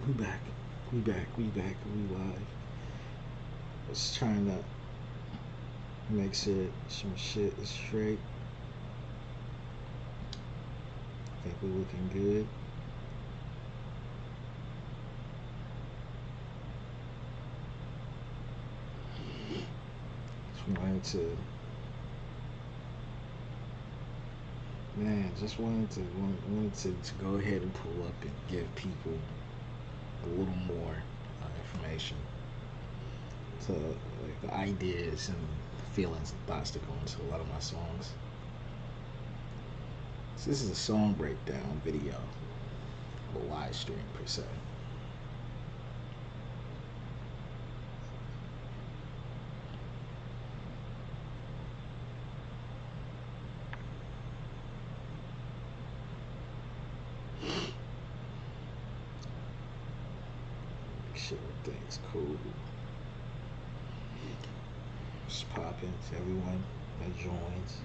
We back. We back. We back. We live. Just trying to make sure some shit is straight. Think we looking good. Just wanted to, man. Just wanted to go ahead and pull up and give people a little more information to like, the ideas and feelings and thoughts that go into a lot of my songs. So this is a song breakdown video, a live stream per se. Make sure everything's cool. Just popping to everyone that joins.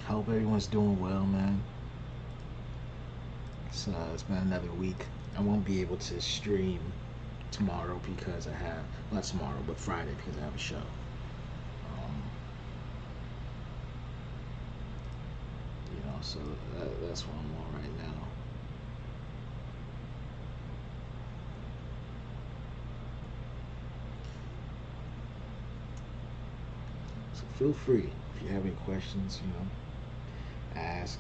Hope everyone's doing well, man. It's been another week. I won't be able to stream tomorrow because I have, not tomorrow, but Friday because I have a show. So that's what I'm on right now. So feel free if you have any questions, ask.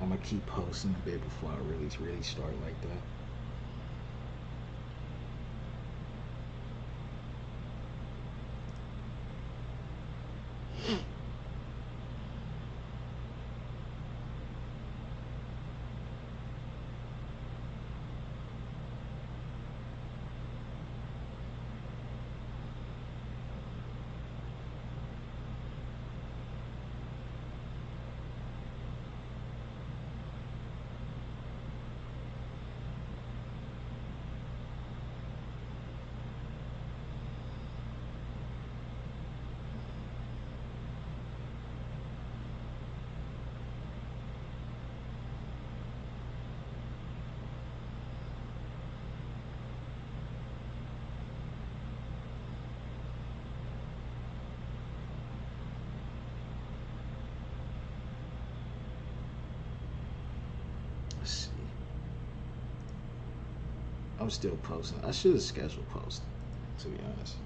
I'm gonna keep posting a bit before I really start like that. Let's see. I'm still posting. I should have scheduled posting, to be honest.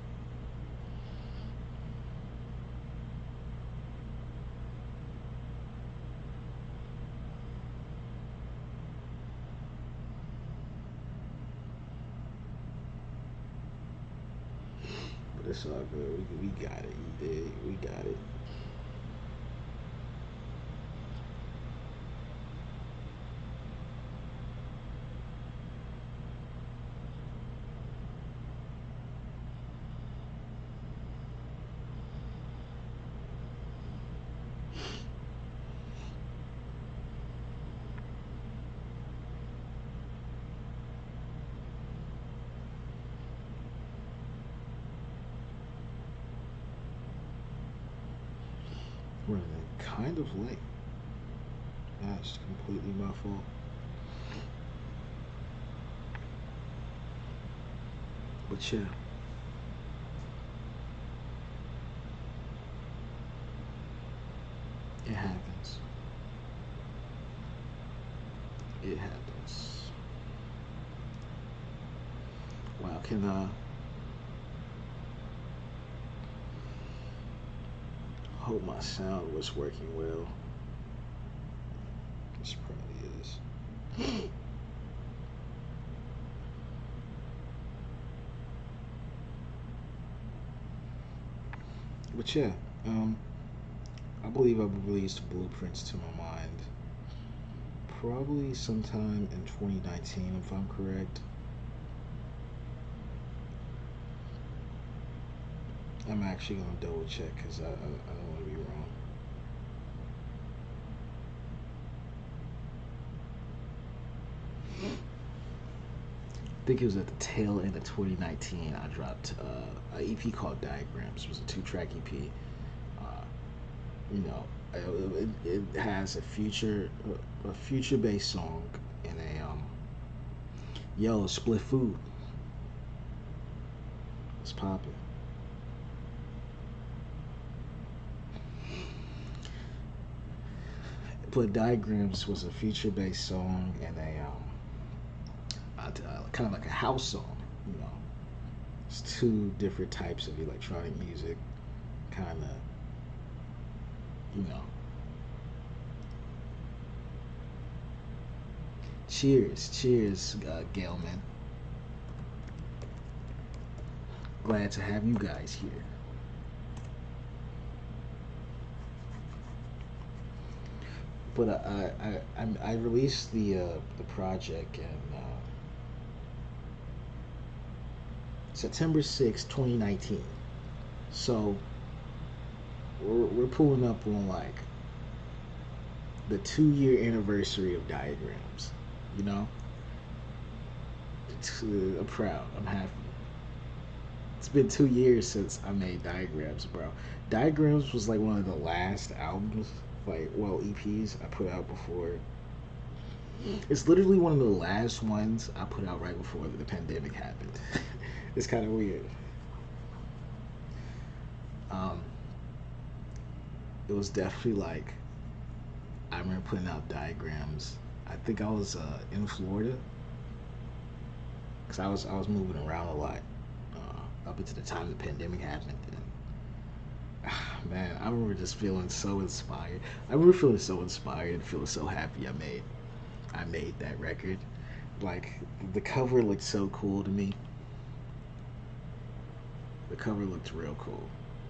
But it's all good. We got it. You did. We got it. Running kind of late. That's completely my fault. But yeah. It happens. It happens. Wow, hope my sound was working well. This probably is. But yeah, I believe I released Blueprints to My Mind probably sometime in 2019, if I'm correct. I'm actually gonna double check because I don't want to be wrong. I think it was at the tail end of 2019. I dropped an EP called Diagrams. It was a two-track EP. Uh, you know, it has a future-based song and a yo split food. It's popping. But Diagrams was a future-based song and kind of like a house song. You know, it's two different types of electronic music, kind of, you know. Cheers, cheers, Gailman. Glad to have you guys here. But I released the project in September 6th, 2019. So we're pulling up on like the 2 year anniversary of Diagrams. You know, I'm proud. I'm happy. It's been 2 years since I made Diagrams, bro. Diagrams was like one of the last albums, like, well, EPs I put out before. It's literally one of the last ones I put out right before the pandemic happened. It's kind of weird. Um, it was definitely like I remember putting out Diagrams. I think I was in Florida because I was moving around a lot up until the time the pandemic happened. And man, I remember just feeling so inspired. I remember feeling so inspired and feeling so happy I made that record. Like the cover looked so cool to me. The cover looked real cool.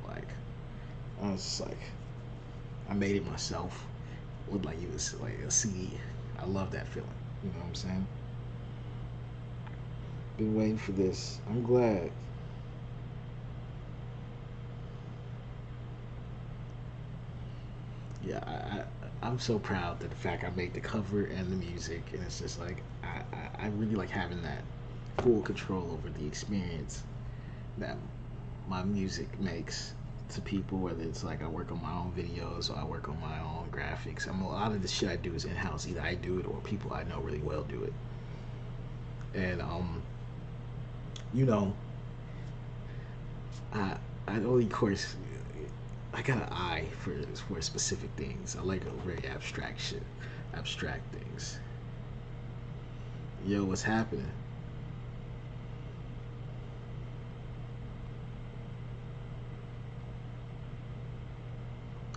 Like I was just like I made it myself. Looked like it was like a CD. I love that feeling. You know what I'm saying? Been waiting for this. I'm glad. Yeah, I'm so proud that the fact I made the cover and the music, and it's just like I really like having that full control over the experience that my music makes to people. Whether it's like I work on my own videos or I work on my own graphics. A lot of the shit I do is in house. Either I do it or people I know really well do it. And you know, I I only course I got an eye for specific things. I like very abstract shit, abstract things. Yo, what's happening?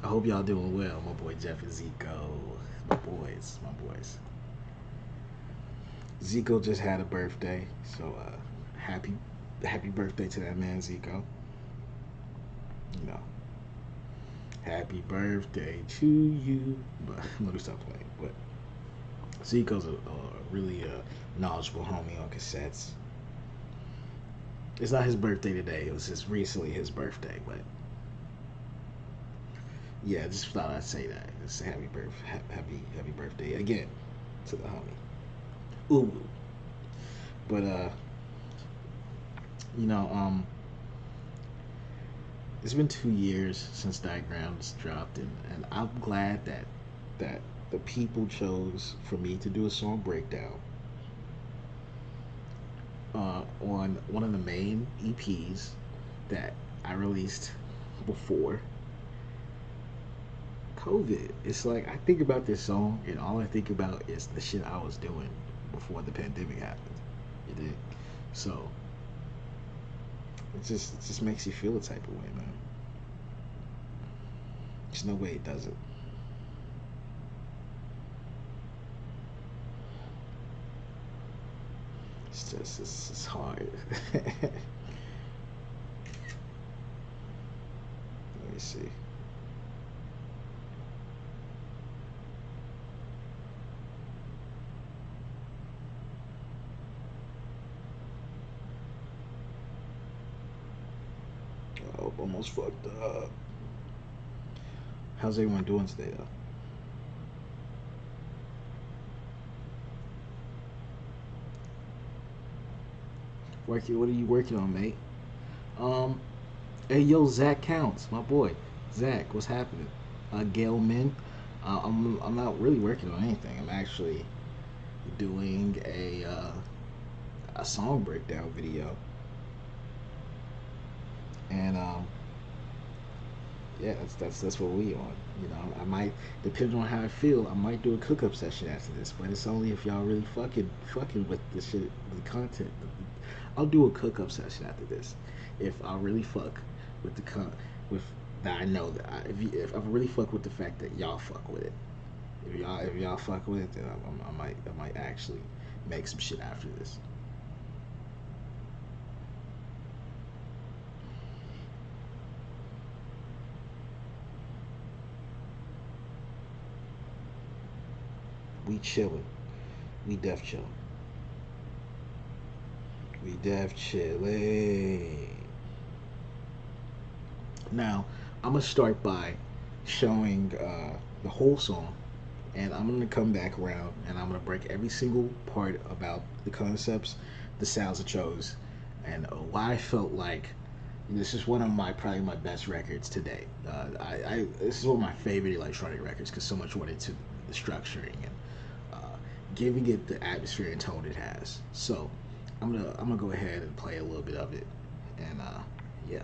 I hope y'all doing well. My boy Jeff and Zico, my boys. Zico just had a birthday, so happy birthday to that man, Zico. You know, happy birthday to you. But let me stop playing. But Zico's a really knowledgeable homie on cassettes. It's not his birthday today. It was just recently his birthday, but yeah, just thought I'd say that. It's happy birthday again to the homie. Ooh, but you know, it's been 2 years since Diagrams dropped, and I'm glad that the people chose for me to do a song breakdown on one of the main EPs that I released before COVID. It's like I think about this song, and all I think about is the shit I was doing before the pandemic happened. You did. So it just makes you feel a type of way, man. There's no way it doesn't. It's hard. Let me see. Almost fucked up. How's everyone doing today, though? Working? What are you working on, mate? Um, hey, yo, Zach Counts, my boy. Zach, what's happening? Gail Min. I'm not really working on anything. I'm actually doing a song breakdown video, and yeah, that's what we on. You know, I might, depending on how I feel, I might do a cook up session after this, but it's only if y'all really fucking with the shit, the content. I'll do a cook up session after this, if I really fuck with with that. I know that if I really fuck with the fact that y'all fuck with it. If y'all fuck with it, then I might actually make some shit after this. We chillin'. We def chillin'. We def chillin'. Now, I'm gonna start by showing the whole song, and I'm gonna come back around and I'm gonna break every single part about the concepts, the sounds I chose, and why I felt like this is one of my probably my best records today. This is one of my favorite electronic records because so much went into the structuring and giving it the atmosphere and tone it has. So I'm gonna go ahead and play a little bit of it, and yeah.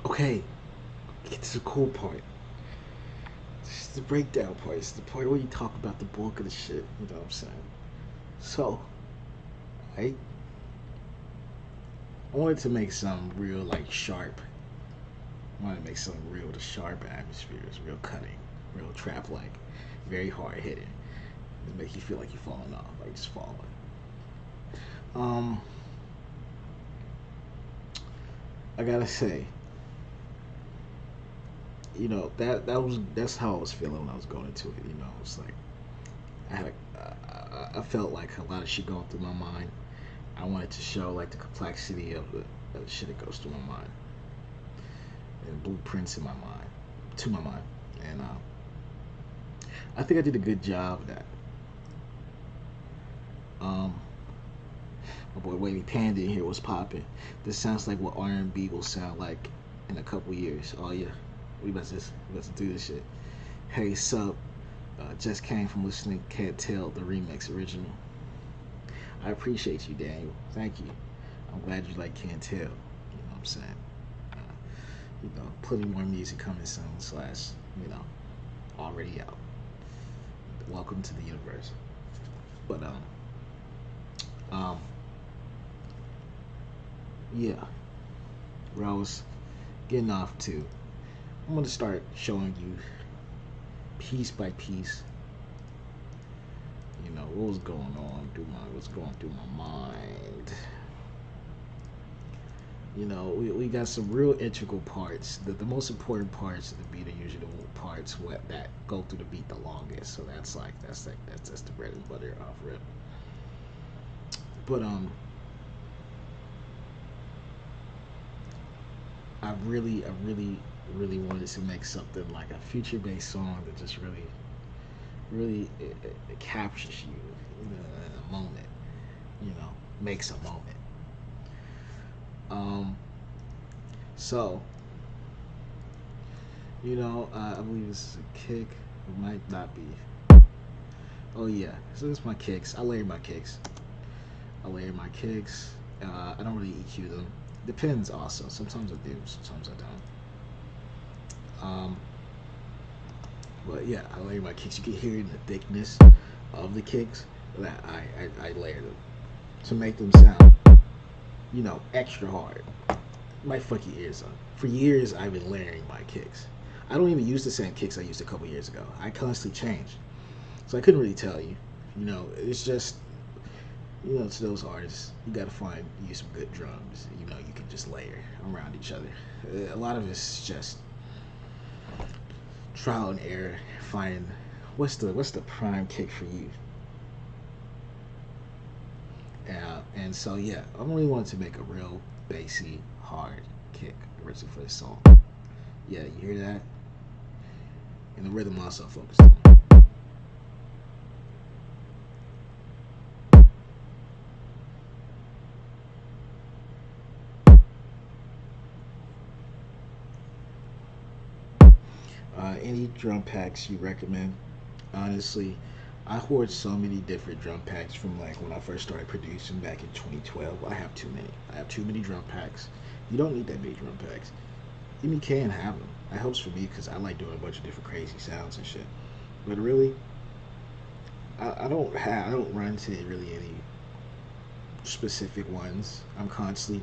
Okay, get to the cool part. This is the breakdown part. It's the part where you talk about the bulk of the shit. You know what I'm saying? So, I I wanted to make some real like sharp. I wanted to make some real sharp atmospheres, real cutting, real trap like, very hard hitting. To make you feel like you're falling off, like just falling. Um, I gotta say, that's how I was feeling when I was going into it. It's like I had I felt like a lot of shit going through my mind. I wanted to show like the complexity of the shit that goes through my mind and blueprints in my mind, to my mind, and I think I did a good job of that. Um, my boy Wavy Panda in here was popping. This sounds like what R&B will sound like in a couple years. Oh yeah, we about to do this shit. Hey, sup? Just came from listening. Can't tell the remix original. I appreciate you, Daniel. Thank you. I'm glad you like Can't Tell. You know what I'm saying? Uh, plenty more music coming soon. Slash, you know, already out. Welcome to the universe. But um, yeah. Rose, getting off to. I'm gonna start showing you piece by piece. What was going on through what's going through my mind. We got some real integral parts. The most important parts of the beat are usually the parts that go through the beat the longest. So that's the bread and butter off rip. But I really wanted to make something like a future based song that just really it captures you, in a moment. Makes a moment. Um, so I believe this is a kick. It might not be. Oh yeah, so this is my kicks. I layer my kicks. I don't really EQ them. Depends also. Sometimes I do. Sometimes I don't. But yeah, I layer my kicks. You can hear it in the thickness of the kicks that I layer them to make them sound, extra hard. Might fuck your ears up. For years, I've been layering my kicks. I don't even use the same kicks I used a couple years ago. I constantly change, so I couldn't really tell you. It's just to those artists, you gotta use some good drums. You can just layer around each other. A lot of it's just trial and error. Finding what's the prime kick for you. And so yeah, I really wanted to make a real bassy, hard kick originally for this song. Yeah, you hear that? And the rhythm also focused on. Any drum packs you recommend? Honestly, I hoard so many different drum packs from like when I first started producing back in 2012. I have too many. I have too many drum packs. You don't need that many drum packs. You can have them. That helps for me because I like doing a bunch of different crazy sounds and shit. But really, I don't run to really any specific ones. I'm constantly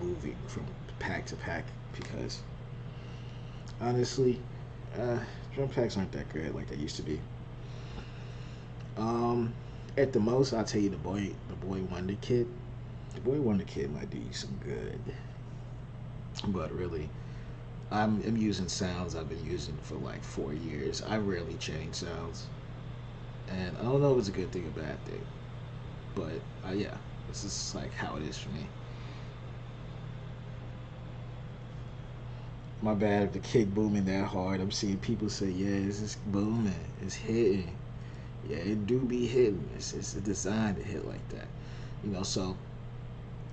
moving from pack to pack because honestly, drum packs aren't that good like they used to be. Um, at the most, I'll tell you the boy Wonder Kid. The boy Wonder Kid might do you some good, but really, I'm using sounds I've been using for like 4 years. I rarely change sounds, and I don't know if it's a good thing or bad thing, but yeah, this is like how it is for me. My bad if the kick booming that hard. I'm seeing people say, yeah, it's just booming, it's hitting. Yeah, it do be hitting. It's designed to hit like that. So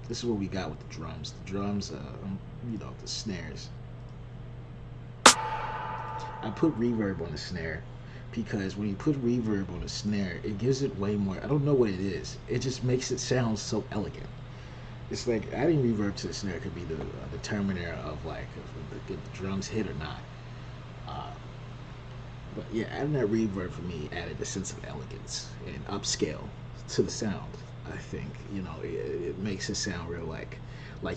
this is what we got with the drums. The drums, the snares. I put reverb on the snare because when you put reverb on the snare, it gives it way more. I don't know what it is. It just makes it sound so elegant. It's like adding reverb to the snare could be the determiner of like if the drums hit or not. Uh, but yeah, adding that reverb for me added a sense of elegance and upscale to the sound. I think it makes it sound real like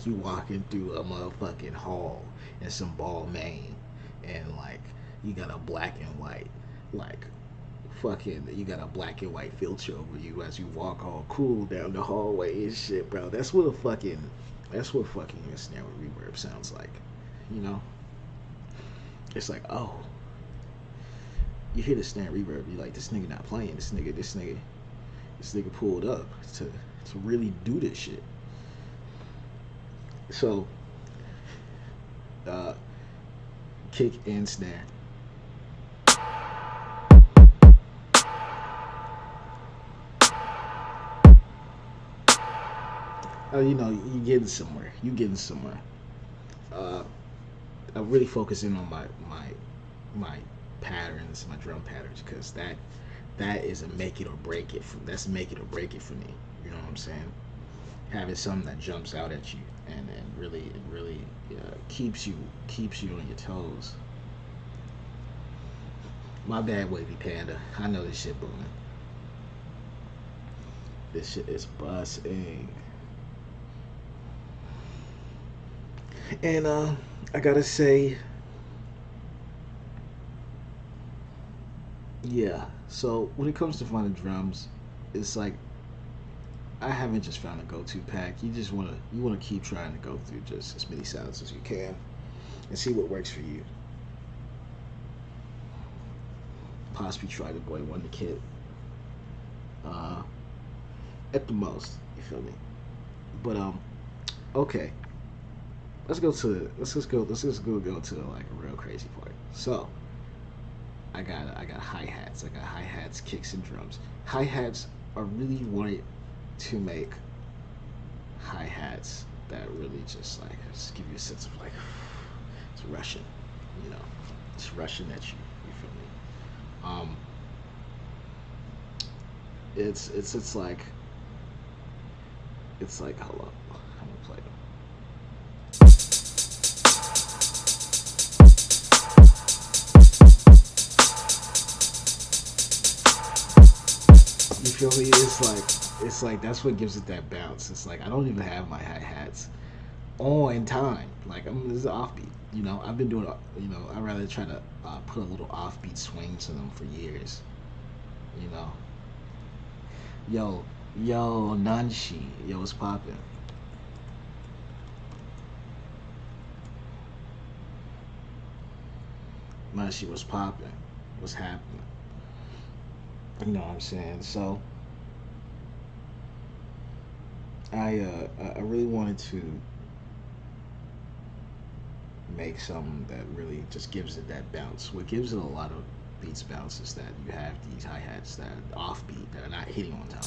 you walking through a motherfucking hall in some ball main, and like you got a black and white like fucking you got a black and white filter over you as you walk all cool down the hallway and shit, bro. That's what fucking a snare with reverb sounds like. You know, it's like, oh, you hear the snare reverb, you like, this nigga not playing. This nigga pulled up to really do this shit. So, uh, kick and snare. You getting somewhere. You getting somewhere. Uh, I'm really focusing on my patterns, my drum patterns, because that is a make it or break it. That's make it or break it for me. You know what I'm saying? Having something that jumps out at you and really keeps you on your toes. My bad, wavy panda. I know this shit booming. This shit is busting. And I gotta say, yeah. So when it comes to finding drums, it's like I haven't just found a go-to pack. You wanna keep trying to go through just as many sounds as you can and see what works for you. Possibly try the Boy Wonder kit uh, at the most. You feel me? But okay. Let's just go to like a real crazy part. So I got hi hats. I got hi hats, kicks, and drums. Hi hats. I really wanted to make hi hats that really just give you a sense of like it's Russian, you know, it's Russian at you. You feel me? Um, it's like hold up, I'm gonna play them. You feel me? It's like that's what gives it that bounce. It's like I don't even have my hi hats on time. Like this is offbeat. I've been doing. I rather try to put a little offbeat swing to them for years. You know, yo, yo, Nanshi, yo, what's poppin'? Nanshi, what's poppin'? What's happening? You know what I'm saying? So I really wanted to make something that really just gives it that bounce. What gives it a lot of beats bounce is that you have these hi hats that are offbeat that are not hitting on time.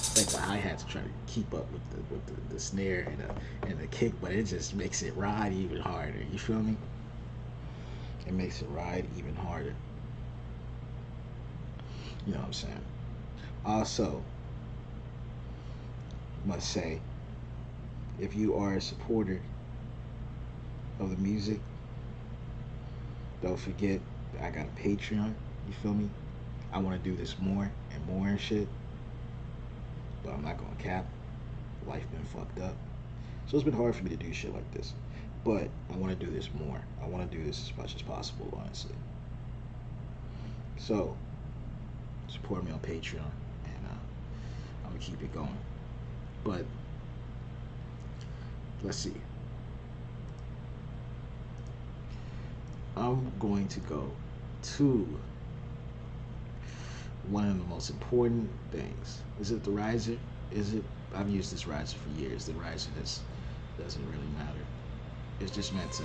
It's like the hi hats are trying to keep up with the snare and the kick, but it just makes it ride even harder. You feel me? It makes it ride even harder. You know what I'm saying? Also, must say, if you are a supporter of the music, don't forget I got a Patreon. You feel me? I want to do this more and more and shit, but I'm not gonna cap. Life been fucked up, so it's been hard for me to do shit like this. But I want to do this more. I want to do this as much as possible, honestly. So support me on Patreon, and I'm gonna keep it going. But let's see. I'm going to go to one of the most important things. Is it the riser? Is it? I've used this riser for years. The riser just doesn't really matter. It's just meant to.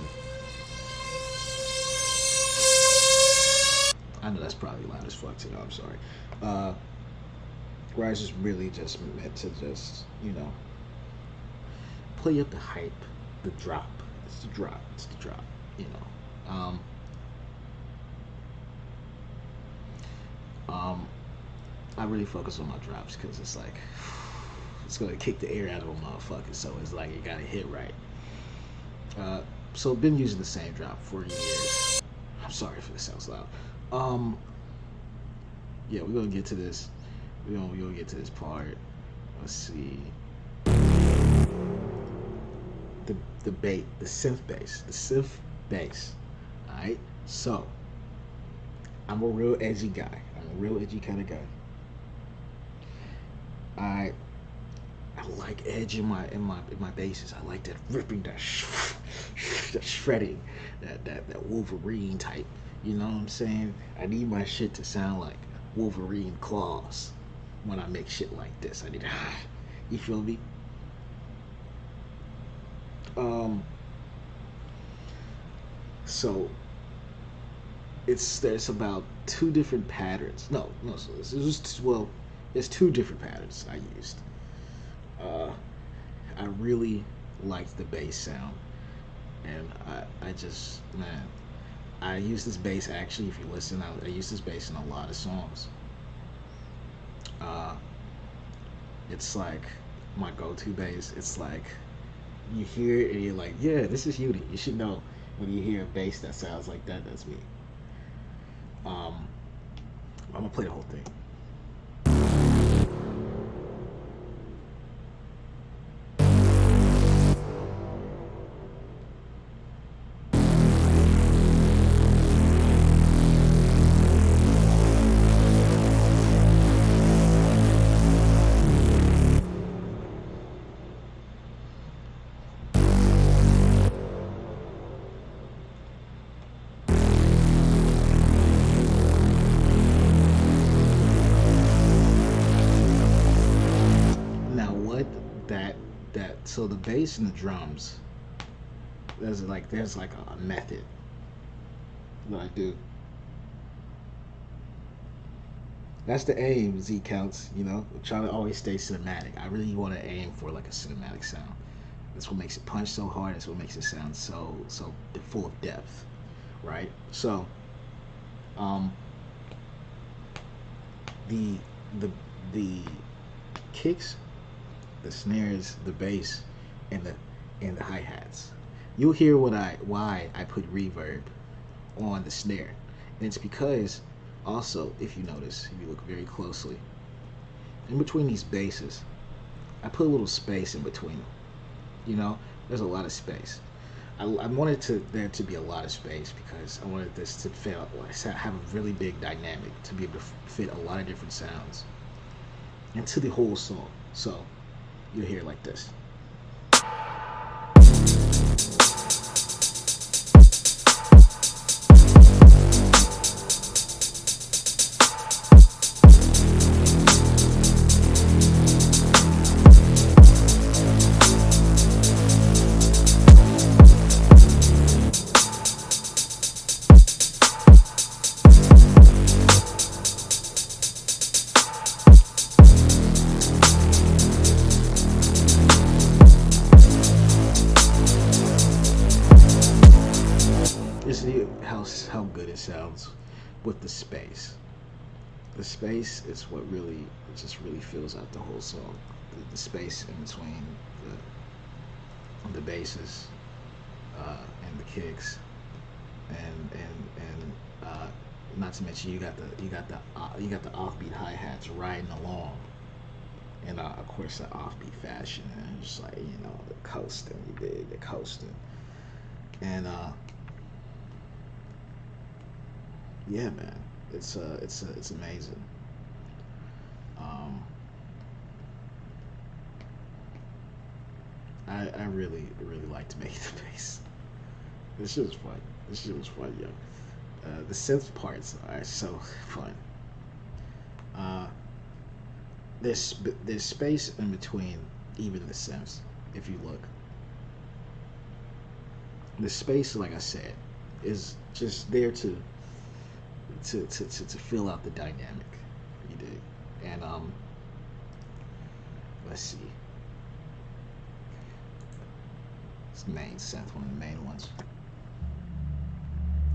I know that's probably loud as fuck to know. I'm sorry. Uh, riser's really just meant to just play up the hype, the drop. It's the drop. It's the drop. You know. Um, I really focus on my drops because it's like it's gonna kick the air out of a motherfucker. So it's like you gotta hit right. Uh, so I've been using the same drop for years. I'm sorry if it sounds loud. Um, yeah, we're gonna get to this. We're gonna get to this part. Let's see. The the synth bass. All right. So I'm a real edgy guy. I'm a real edgy kind of guy. I I like edge in my basses. I like that ripping, that shredding, that Wolverine type. You know what I'm saying? I need my shit to sound like Wolverine claws when I make shit like this. I need you feel me? Um, so there's about two different patterns. No, so this is just, well, there's two different patterns I used. Uh, I really liked the bass sound, and I just, man, I use this bass actually. If you listen, I use this bass in a lot of songs. Uh, it's like my go-to bass. It's like you hear it and you're like, yeah, this is Yuni. You should know when you hear a bass that sounds like that. That's me. Um, I'm gonna play the whole thing. Now what that so the bass and the drums, there's like a method that I do. That's the aim. Z counts. I'm trying to always stay cinematic. I really want to aim for like a cinematic sound. That's what makes it punch so hard. That's what makes it sound so full of depth, right? So, um, the the the kicks, the snares, the bass, and the hi hats. You'll hear why I put reverb on the snare, and it's because also, if you notice, if you look very closely, in between these basses, I put a little space in between them. There's a lot of space. I wanted there to be a lot of space because I wanted this to feel like have a really big dynamic to be able to fit a lot of different sounds into the whole song. So you'll hear it like this. You see how good it sounds with the space. The space is what really it just really fills out the whole song. The space in between the basses and the kicks, and not to mention you got the offbeat hi hats riding along, and of course the offbeat fashion, and just like the coasting, you dig the coasting, and yeah, man, it's amazing. Um, I really liked making the bass. This shit was fun. This shit was fun, yo. The synth parts are so fun. Uh, there's space in between even the synths. If you look, the space, like I said, is just there to fill out the dynamic. You dig? And let's see. It's the main synth, one of the main ones.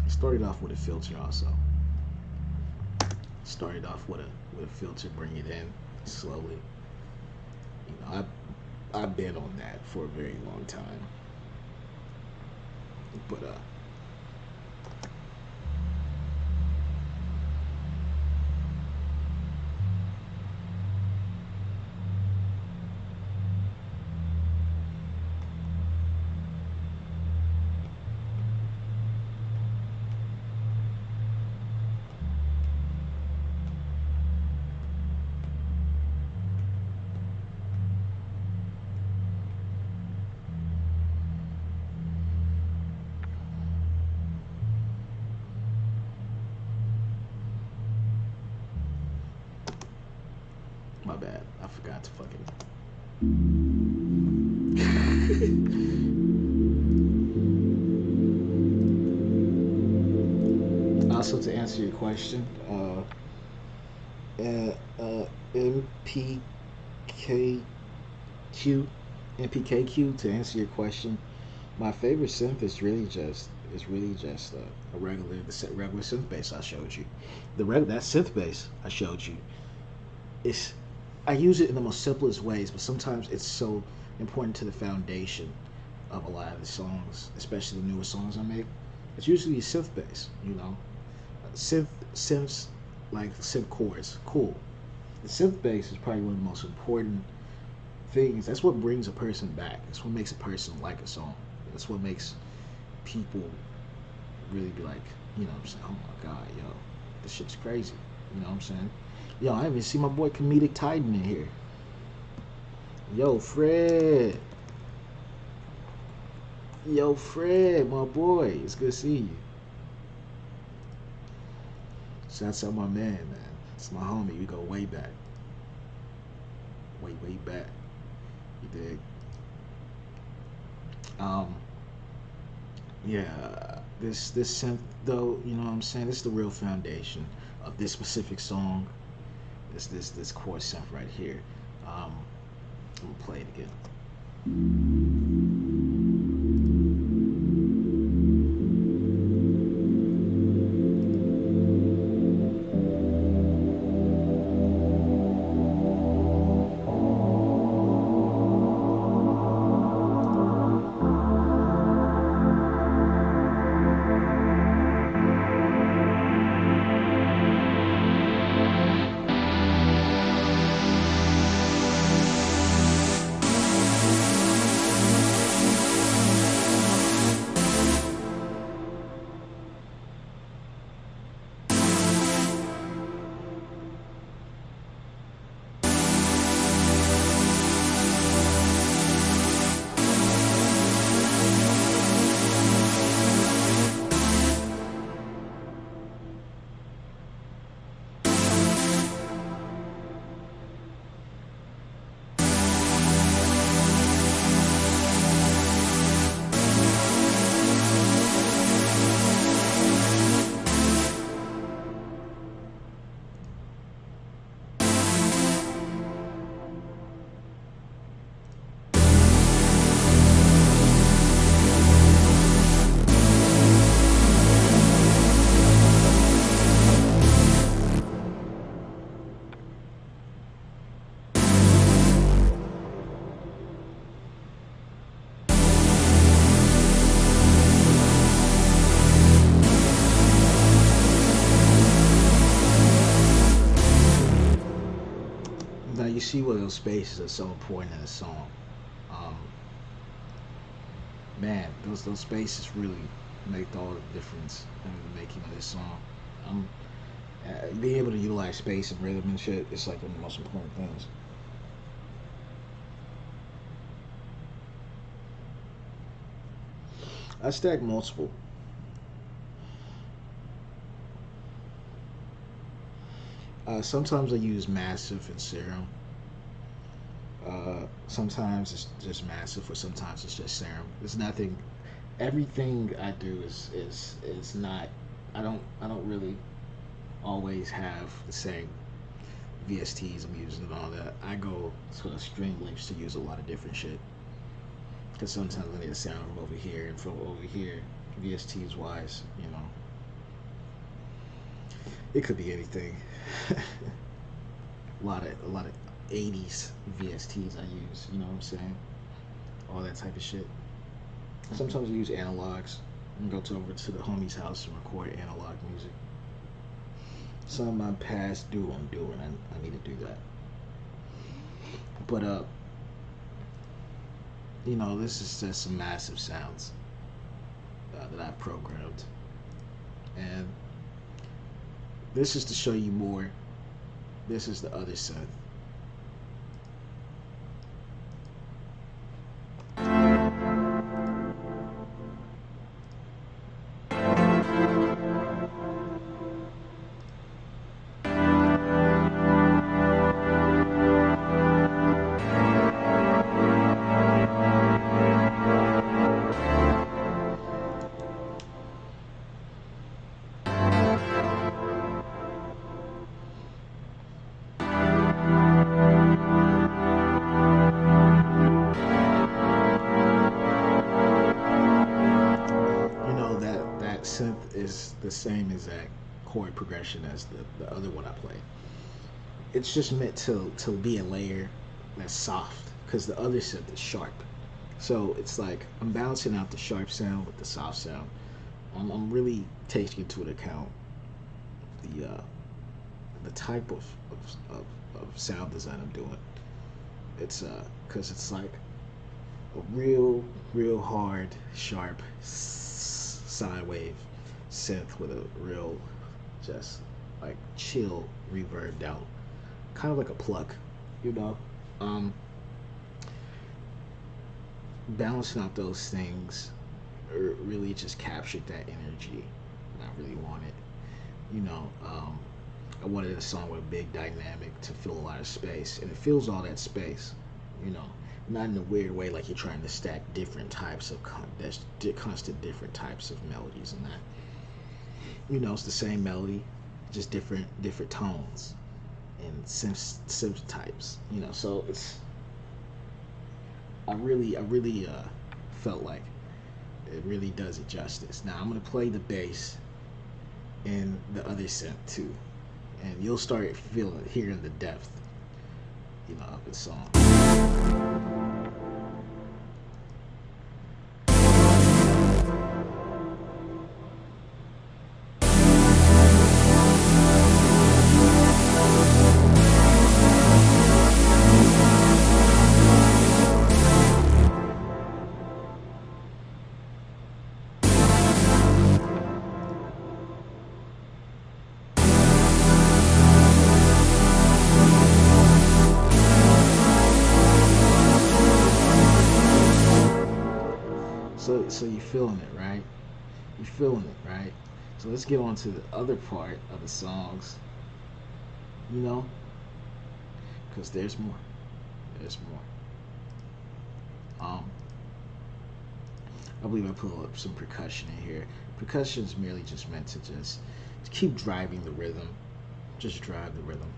Started off with a filter also. Started off with a filter, bring it in slowly. You know, I've been on that for a very long time. But my bad. I forgot to fucking. Also, to answer your question, MPKQ, MPKQ. To answer your question, my favorite synth is really just a regular synth bass I showed you. That synth bass I showed you is I use it in the most simplest ways, but sometimes it's so important to the foundation of a lot of the songs, especially the newer songs I make. It's usually a synth bass, you know. Synths like synth chords, cool. The synth bass is probably one of the most important things. That's what brings a person back. That's what makes a person like a song. That's what makes people really be like, you know what I'm saying, oh my god, yo, this shit's crazy. You know what I'm saying? Yo, I even see my boy Comedic Titan in here. Yo, Fred. Yo, Fred, my boy. It's good to see you. Shouts out my man. It's my homie. We go way back. Way back. You dig? Yeah. This synth though, you know what I'm saying? This is the real foundation of this specific song. This chord synth right here. I'm gonna play it again. Now you see where those spaces are so important in a song. Um, Man, those spaces really make all the difference in the making of this song. Um, Being able to utilize space and rhythm and shit is like one of the most important things. I stack multiple. Sometimes I use massive and serum. Sometimes it's just massive, or sometimes it's just serum. There's nothing. Everything I do is not. I don't really always have the same VSTs I'm using and all that. I go to string lengths to use a lot of different shit. Because sometimes I need a sound from over here and from over here, VSTs wise, you know. It could be anything. A lot of 80s VSTs I use. You know what I'm saying? All that type of shit. Sometimes I use analogs and go to over to the homie's house and record analog music. Some of my past do I'm doing. I need to do that. But this is just some massive sounds that I've programmed, and this is to show you more. This is the other synth. That synth is the same exact chord progression as the other one I played. It's just meant to be a layer that's soft because the other synth is sharp. So it's like I'm balancing out the sharp sound with the soft sound. I'm really taking into account the the type of sound design I'm doing. It's because it's like a real hard, sharp sine wave synth with a real just like chill reverbed out, kind of like a pluck, you know. Um, Balancing out those things really just captured that energy that I really wanted. You know, I wanted a song with a big dynamic to fill a lot of space, and it fills all that space. You know, not in a weird way like you're trying to stack different types of there's constant different types of melodies and that. You know, it's the same melody, just different tones and synth types. You know, so it's I really felt like it really does it justice. Now I'm gonna play the bass in the other synth too, and you'll start hearing the depth, of the song. So you feeling it, right? You feeling it, right? So let's get on to the other part of the songs, you know, because there's more. There's more. I believe I put up some percussion in here. Percussion is merely just meant to just keep driving the rhythm. Just drive the rhythm.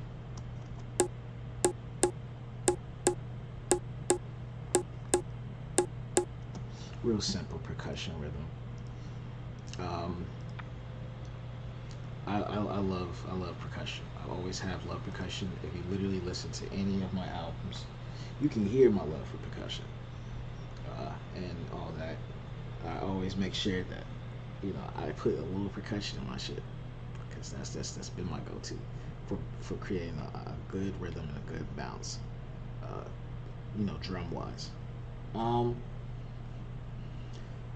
Real simple percussion rhythm. Um, I love percussion. I always have loved percussion. If you literally listen to any of my albums, you can hear my love for percussion and all that. I always make sure that I put a little percussion in my shit because that's been my go-to for creating a good rhythm and a good bounce. Uh, drum wise. Um,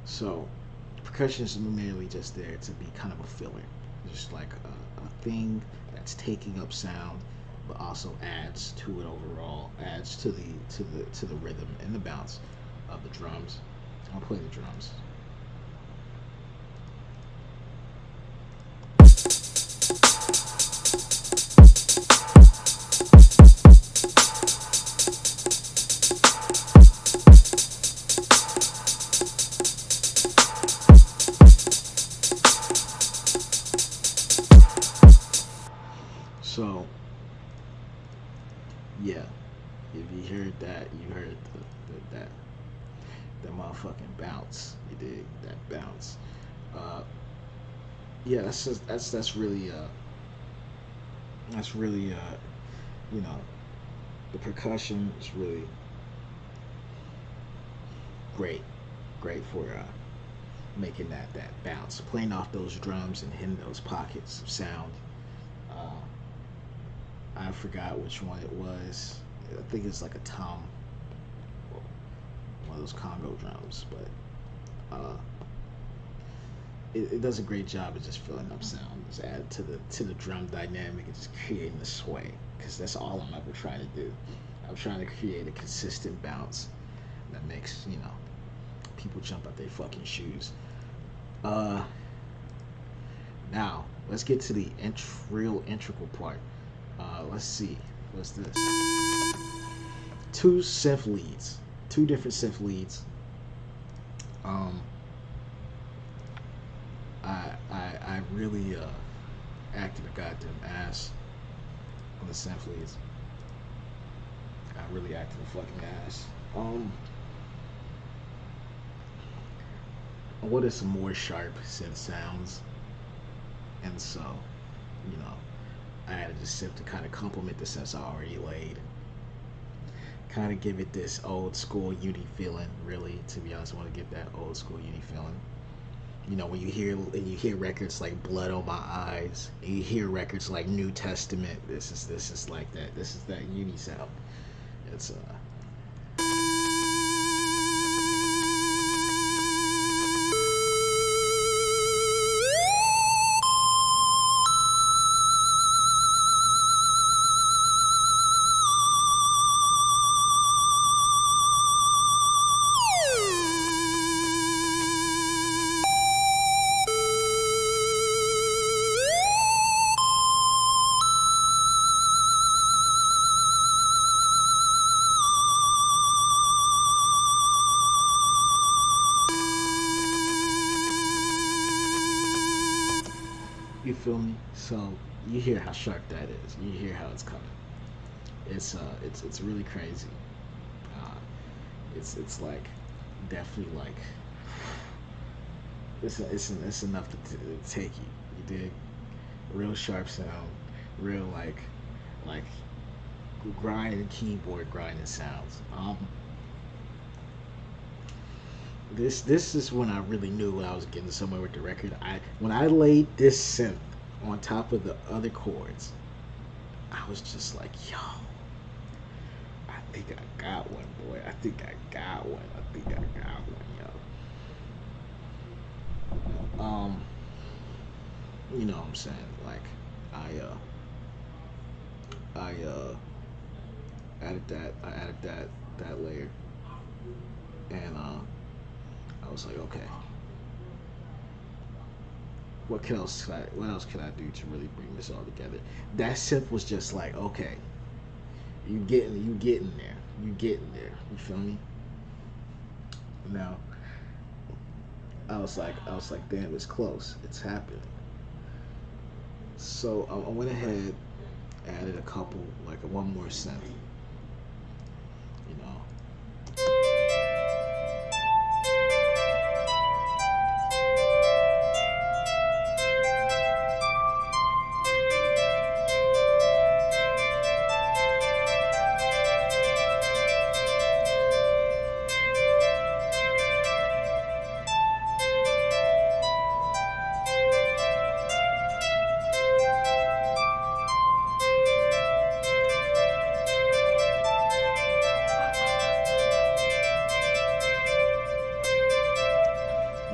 so percussion is merely just there to be kind of a filler, just like a thing that's taking up sound, but also adds to it overall, adds to the rhythm and the bounce of the drums. I'll play the drums. So yeah, if you heard that, you heard that motherfucking bounce. You dig that bounce? Uh, yeah, that's really That's really you know, the percussion is really great, great for making that bounce, playing off those drums and hitting those pockets of sound. Uh, I forgot which one it was. I think it's like a tom, one of those Congo drums, but it does a great job of just filling up sound. Just add to the drum dynamic and just creating the sway. Because that's all I'm ever trying to do. I'm trying to create a consistent bounce that makes people jump out their fucking shoes. Uh, Now let's get to the real integral part. Let's see, what's this? Two synth leads, two different synth leads. Um, I really acted a goddamn ass on the synth leads. I really acted a fucking ass. I wanted some more sharp synth sounds, and so you know I added a synth to kind of complement the synths I already laid. Kind of give it this old school Yuni feeling. Really, to be honest, I want to give that old school Yuni feeling. When you hear records like Blood on My Eyes, and you hear records like New Testament, this is like that. This is that Uni sound. It's You feel me? So you hear how sharp that is. You hear how it's coming. It's really crazy. Uh, it's like definitely like it's enough to take you. You dig? Real sharp sound, real like grinding keyboard grinding sounds. This is when I really knew I was getting somewhere with the record. When I laid this synth on top of the other chords, I was just like, yo, I think I got one, boy. I think I got one. I think I got one, yo. You know what I'm saying? Like, I I added that layer, and I was like, okay, what else can I do to really bring this all together? That synth was just like, okay, you getting there, you getting there. You feel me? Now I was like, damn, it's close, it's happening. So I went ahead, added a couple, like one more synth, you know.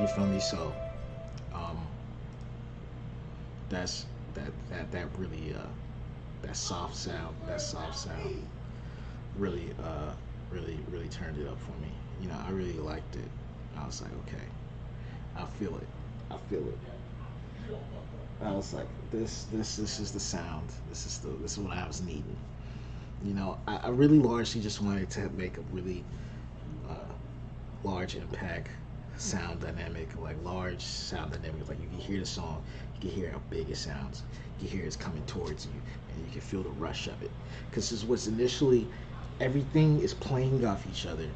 You feel me? So, um, that's that really that soft sound really really turned it up for me. I really liked it. I was like, okay, I feel it. I feel it. I was like, this is the sound. This is what I was needing. I really largely just wanted to make a really uh, large impact sound dynamic, like large sound dynamic. Like you can hear the song, you can hear how big it sounds, you can hear it's coming towards you, and you can feel the rush of it. Because this was initially everything is playing off each other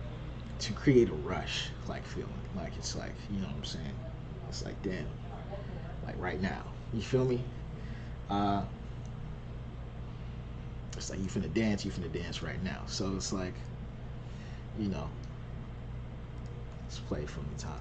to create a rush, like feeling, like it's like what I'm saying. It's like damn, like right now. You feel me? Uh, It's like you finna dance right now. So it's like, you know, let's play from the top.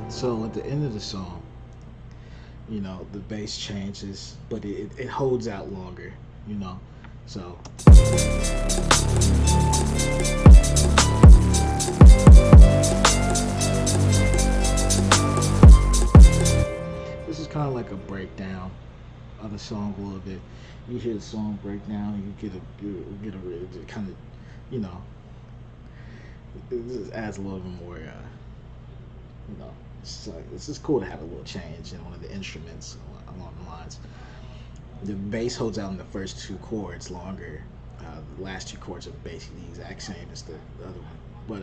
So at the end of the song, you know, the bass changes, but it holds out longer, you know. So this is kind of like a breakdown of the song a little bit. You hear the song breakdown, you get a kind of, you know, it just adds a little bit more, you know, it's just cool to have a little change in one of the instruments along the lines. The bass holds out in the first two chords longer. The last two chords are basically the exact same as the other one, but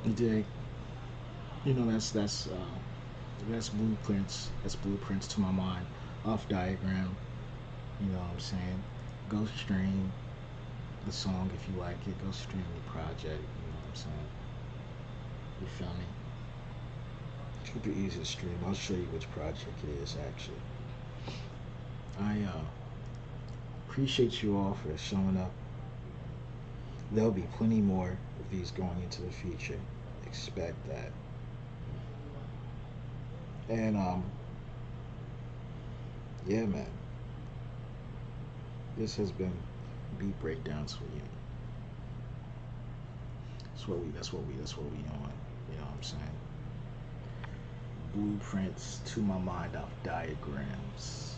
you dig? You know, that's blueprints. That's blueprints to my mind. Off diagram. You know what I'm saying? Ghost Stream. the song. If you like it, go stream the project. You know what I'm saying? You feel me? Super easy to stream. I'll show you which project it is actually. I appreciate you all for showing up. There'll be plenty more of these going into the future. Expect that. And yeah, man. This has been beat breakdowns for you. That's what we on. You know what I'm saying? Blueprints to my mind off diagrams.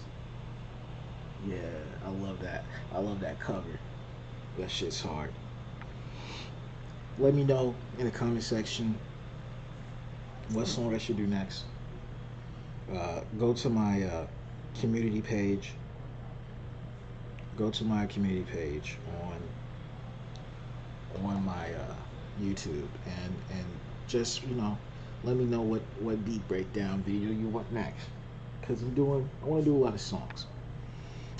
Yeah, I love that. I love that cover. That shit's hard. Let me know in the comment section what song I should do next. Go to my community page. Go to my community page on my YouTube and just let me know what beat breakdown video you want next. Cause I want to do a lot of songs,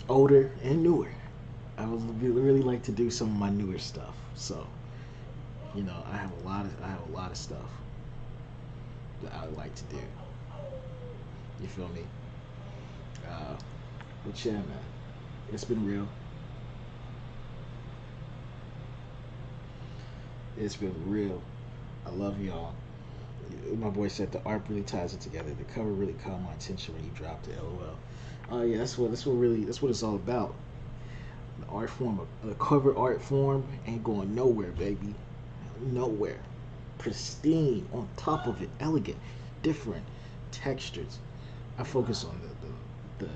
older and newer. I would really like to do some of my newer stuff. So I have a lot of stuff that I would like to do. You feel me? But yeah, man, it's been real. It's been real. I love y'all. My boy said the art really ties it together. The cover really caught my attention when you dropped it. LOL. Oh yeah, that's what it's all about. The art form, the cover art form ain't going nowhere, baby. Nowhere. Pristine, on top of it, elegant, different textures. I focus on the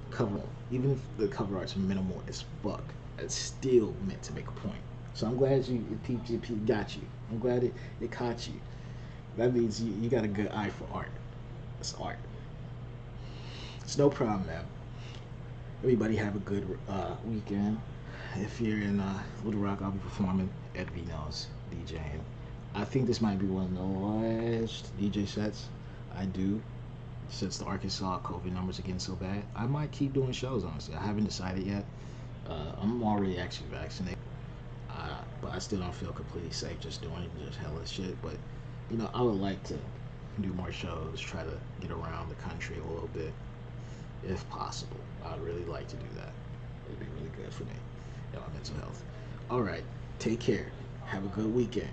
cover. Even if the cover art's minimal as fuck, it's still meant to make a point. So I'm glad it got you. I'm glad it caught you. That means you got a good eye for art. It's art. It's no problem, man. Everybody have a good weekend. If you're in Little Rock, I'll be performing at Vino's DJing. I think this might be one of the last DJ sets I do since the Arkansas COVID numbers are getting so bad. I might keep doing shows, honestly. I haven't decided yet. I'm already actually vaccinated. But I still don't feel completely safe just doing it, just hella shit. But I would like to do more shows, try to get around the country a little bit, if possible. I'd really like to do that. It'd be really good for me and my mental health. All right, take care. Have a good weekend.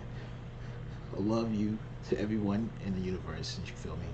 I love you to everyone in the universe. You feel me?